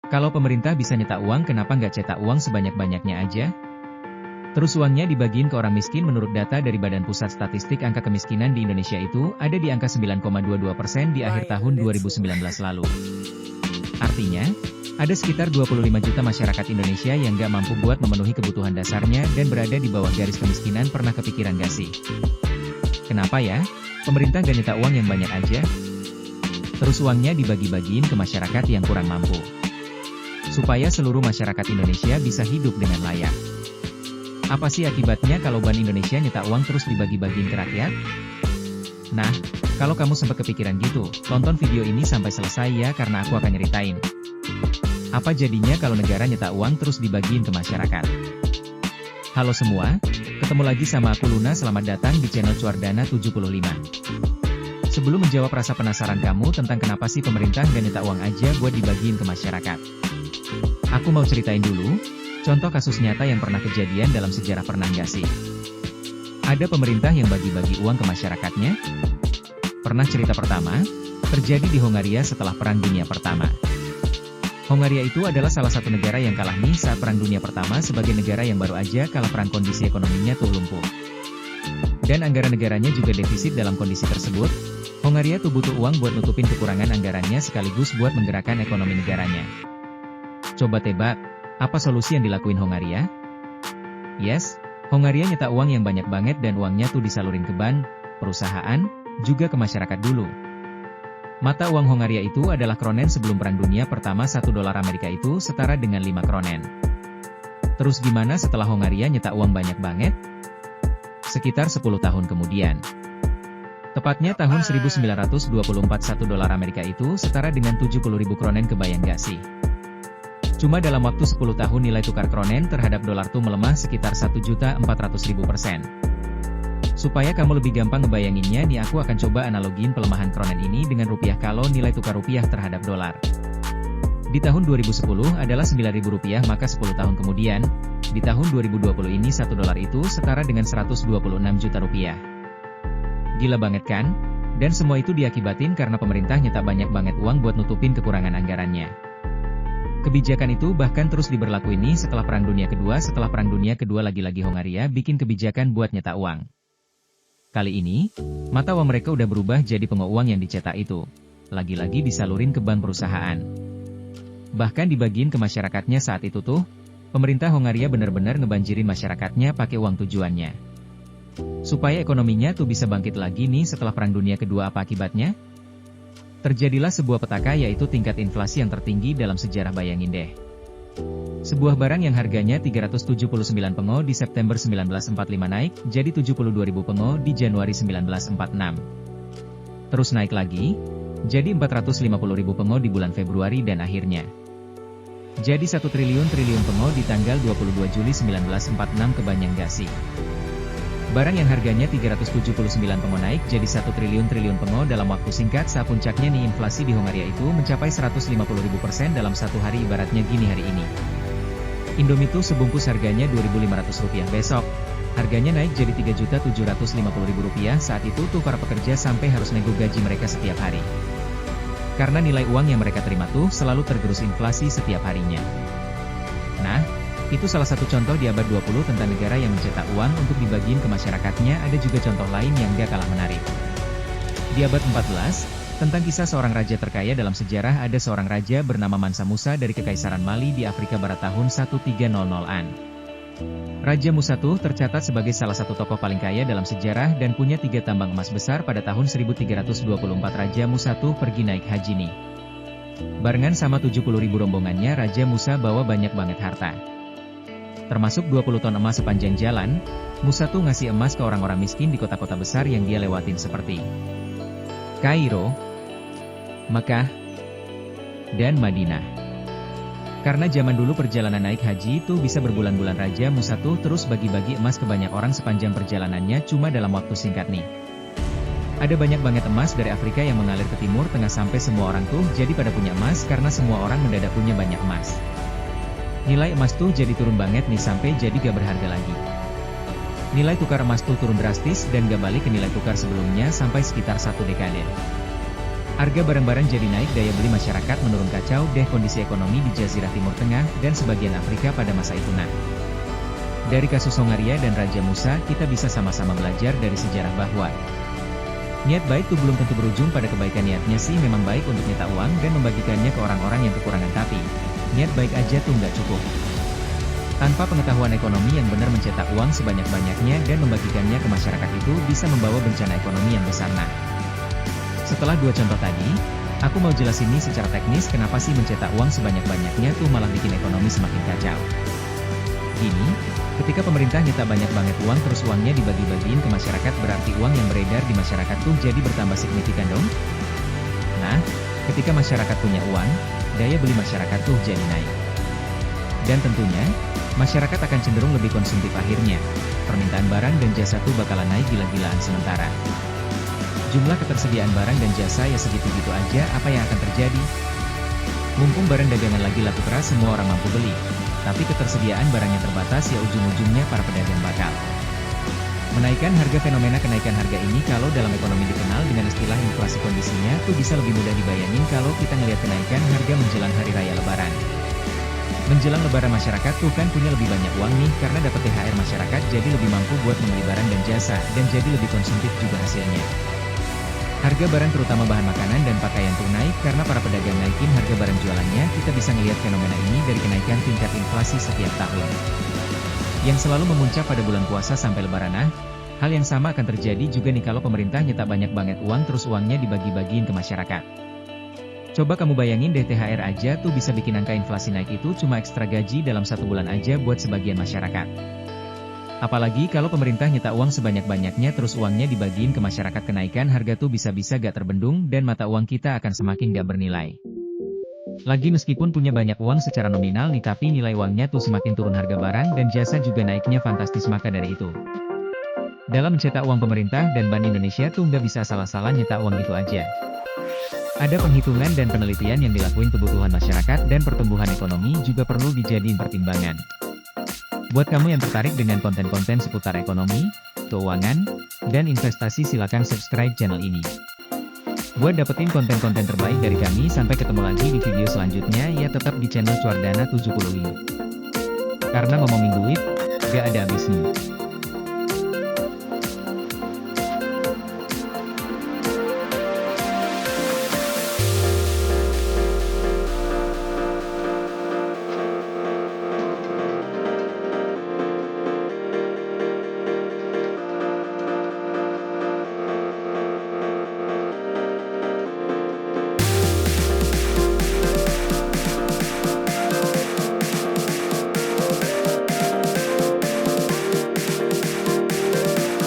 Kalau pemerintah bisa nyetak uang, kenapa nggak cetak uang sebanyak-banyaknya aja? Terus uangnya dibagiin ke orang miskin. Menurut data dari Badan Pusat Statistik, angka kemiskinan di Indonesia itu ada di angka 9,22% di akhir tahun 2019 lalu. Artinya, ada sekitar 25 juta masyarakat Indonesia yang nggak mampu buat memenuhi kebutuhan dasarnya dan berada di bawah garis kemiskinan. Pernah kepikiran gak sih? Kenapa ya? Pemerintah nggak nyetak uang yang banyak aja? Terus uangnya dibagi-bagiin ke masyarakat yang kurang mampu, supaya seluruh masyarakat Indonesia bisa hidup dengan layak. Apa sih akibatnya kalau Bank Indonesia nyetak uang terus dibagi-bagiin ke rakyat? Nah, kalau kamu sempat kepikiran gitu, tonton video ini sampai selesai ya, karena aku akan nyeritain apa jadinya kalau negara nyetak uang terus dibagiin ke masyarakat. Halo semua, ketemu lagi sama aku Luna. Selamat datang di channel Cuardana 75. Sebelum menjawab rasa penasaran kamu tentang kenapa sih pemerintah nggak nyetak uang aja buat dibagiin ke masyarakat, aku mau ceritain dulu contoh kasus nyata yang pernah kejadian dalam sejarah. Pernah nggak sih ada pemerintah yang bagi-bagi uang ke masyarakatnya? Pernah. Cerita pertama terjadi di Hongaria setelah Perang Dunia Pertama. Hongaria itu adalah salah satu negara yang kalah nih saat Perang Dunia Pertama. Sebagai negara yang baru aja kalah perang, kondisi ekonominya tuh lumpuh, dan anggaran negaranya juga defisit. Dalam kondisi tersebut, Hongaria tuh butuh uang buat nutupin kekurangan anggarannya sekaligus buat menggerakkan ekonomi negaranya. Coba tebak, apa solusi yang dilakuin Hongaria? Yes, Hongaria nyetak uang yang banyak banget, dan uangnya tuh disalurin ke bank, perusahaan, juga ke masyarakat dulu. Mata uang Hongaria itu adalah kronen. Sebelum Perang Dunia Pertama, $1 Amerika itu setara dengan 5 kronen. Terus gimana setelah Hongaria nyetak uang banyak banget? Sekitar 10 tahun kemudian, tepatnya tahun 1924, $1 Amerika itu setara dengan 70.000 kronen. Kebayang gak sih? Cuma dalam waktu 10 tahun nilai tukar kronen terhadap dolar tuh melemah sekitar 1.400.000%. Supaya kamu lebih gampang ngebayanginnya nih, aku akan coba analogiin pelemahan kronen ini dengan rupiah. Kalau nilai tukar rupiah terhadap dolar di tahun 2010 adalah Rp9.000, maka 10 tahun kemudian, di tahun 2020 ini $1 itu setara dengan Rp126 juta. Gila banget kan? Dan semua itu diakibatin karena pemerintah nyetak banyak banget uang buat nutupin kekurangan anggarannya. Kebijakan itu bahkan terus diberlakuin nih setelah Perang Dunia Kedua. Setelah Perang Dunia Kedua lagi-lagi Hongaria bikin kebijakan buat nyetak uang. Kali ini, mata uang mereka udah berubah jadi uang yang dicetak itu lagi-lagi disalurin ke bank perusahaan, bahkan dibagiin ke masyarakatnya. Saat itu tuh, pemerintah Hongaria bener-bener ngebanjirin masyarakatnya pakai uang. Tujuannya supaya ekonominya tuh bisa bangkit lagi nih setelah Perang Dunia Kedua. Apa akibatnya? Terjadilah sebuah petaka, yaitu tingkat inflasi yang tertinggi dalam sejarah. Bayangin deh, sebuah barang yang harganya 379 pengo di September 1945 naik jadi 72.000 pengo di Januari 1946. Terus naik lagi jadi 450.000 pengo di bulan Februari, dan akhirnya jadi 1 triliun pengo di tanggal 22 Juli 1946. Kebayang gak sih? Barang yang harganya 379 pengo naik jadi 1 triliun pengo dalam waktu singkat. Saat puncaknya nih, inflasi di Hongaria itu mencapai 150.000% dalam satu hari. Ibaratnya gini, hari ini Indomie tuh sebungkus harganya Rp2.500, besok harganya naik jadi Rp3.750.000. Saat itu tuh para pekerja sampai harus nego gaji mereka setiap hari, karena nilai uang yang mereka terima tuh selalu tergerus inflasi setiap harinya. Nah, itu salah satu contoh di abad 20 tentang negara yang mencetak uang untuk dibagiin ke masyarakatnya. Ada juga contoh lain yang gak kalah menarik. Di abad 14, tentang kisah seorang raja terkaya dalam sejarah. Ada seorang raja bernama Mansa Musa dari Kekaisaran Mali di Afrika Barat tahun 1300-an. Raja Musa tuh tercatat sebagai salah satu tokoh paling kaya dalam sejarah dan punya 3 tambang emas besar. Pada tahun 1324 Raja Musa tuh pergi naik haji nih. Barengan sama 70.000 rombongannya, Raja Musa bawa banyak banget harta, termasuk 20 ton emas sepanjang jalan. Musa tuh ngasih emas ke orang-orang miskin di kota-kota besar yang dia lewatin seperti Kairo, Mekah, dan Madinah. Karena zaman dulu perjalanan naik haji itu bisa berbulan-bulan, Raja Musa tuh terus bagi-bagi emas ke banyak orang sepanjang perjalanannya. Cuma dalam waktu singkat nih, ada banyak banget emas dari Afrika yang mengalir ke Timur Tengah sampai semua orang tuh jadi pada punya emas karena semua orang mendadak punya banyak emas. Nilai emas tuh jadi turun banget nih, sampai jadi gak berharga lagi. Nilai tukar emas tuh turun drastis dan gak balik ke nilai tukar sebelumnya sampai sekitar 1 dekade. Harga barang-barang jadi naik, daya beli masyarakat menurun, kacau deh kondisi ekonomi di Jazirah Timur Tengah dan sebagian Afrika pada masa itu. Nah, dari kasus Hongaria dan Raja Musa, kita bisa sama-sama belajar dari sejarah bahwa niat baik tuh belum tentu berujung pada kebaikan. Niatnya sih memang baik untuk nyetak uang dan membagikannya ke orang-orang yang kekurangan, tapi niat baik aja tuh nggak cukup. Tanpa pengetahuan ekonomi yang benar, mencetak uang sebanyak-banyaknya dan membagikannya ke masyarakat itu bisa membawa bencana ekonomi yang besar. Nah, setelah dua contoh tadi, aku mau jelasin nih secara teknis kenapa sih mencetak uang sebanyak-banyaknya tuh malah bikin ekonomi semakin kacau. Gini, ketika pemerintah nyetak banyak banget uang terus uangnya dibagi-bagiin ke masyarakat, berarti uang yang beredar di masyarakat tuh jadi bertambah signifikan dong? Nah, ketika masyarakat punya uang, daya beli masyarakat tuh jadi naik. Dan tentunya, masyarakat akan cenderung lebih konsumtif, akhirnya permintaan barang dan jasa tuh bakalan naik gila-gilaan. Sementara jumlah ketersediaan barang dan jasa ya segitu-gitu aja, apa yang akan terjadi? Mumpung barang dagangan lagi laku keras, semua orang mampu beli. Tapi ketersediaan barangnya terbatas, ya ujung-ujungnya para pedagang bakal menaikkan harga. Fenomena kenaikan harga ini kalau dalam ekonomi dikenal dengan istilah inflasi. Kondisinya tuh bisa lebih mudah dibayangin kalau kita ngelihat kenaikan harga menjelang hari raya Lebaran. Menjelang Lebaran masyarakat tuh kan punya lebih banyak uang nih, karena dapat THR, masyarakat jadi lebih mampu buat membeli barang dan jasa, dan jadi lebih konsumtif juga hasilnya. Harga barang terutama bahan makanan dan pakaian tuh naik karena para pedagang naikin harga barang jualannya. Kita bisa ngelihat fenomena ini dari kenaikan tingkat inflasi setiap tahun, yang selalu memuncak pada bulan puasa sampai Lebaran. Nah, hal yang sama akan terjadi juga nih kalau pemerintah nyetak banyak banget uang terus uangnya dibagi-bagiin ke masyarakat. Coba kamu bayangin deh, THR aja tuh bisa bikin angka inflasi naik, itu cuma ekstra gaji dalam satu bulan aja buat sebagian masyarakat. Apalagi kalau pemerintah nyetak uang sebanyak-banyaknya terus uangnya dibagiin ke masyarakat, kenaikan harga tuh bisa-bisa gak terbendung dan mata uang kita akan semakin gak bernilai. Lagi meskipun punya banyak uang secara nominal nih, tapi nilai uangnya tuh semakin turun, harga barang dan jasa juga naiknya fantastis. Maka dari itu, dalam mencetak uang, pemerintah dan Bank Indonesia tuh nggak bisa salah-salah nyetak uang itu aja. Ada penghitungan dan penelitian yang dilakuin, kebutuhan masyarakat dan pertumbuhan ekonomi juga perlu dijadiin pertimbangan. Buat kamu yang tertarik dengan konten-konten seputar ekonomi, keuangan, dan investasi, silakan subscribe channel ini. Buat dapetin konten-konten terbaik dari kami, sampai ketemu lagi di video selanjutnya ya, tetap di channel Cuardana 75. Karena ngomongin duit, gak ada habisnya.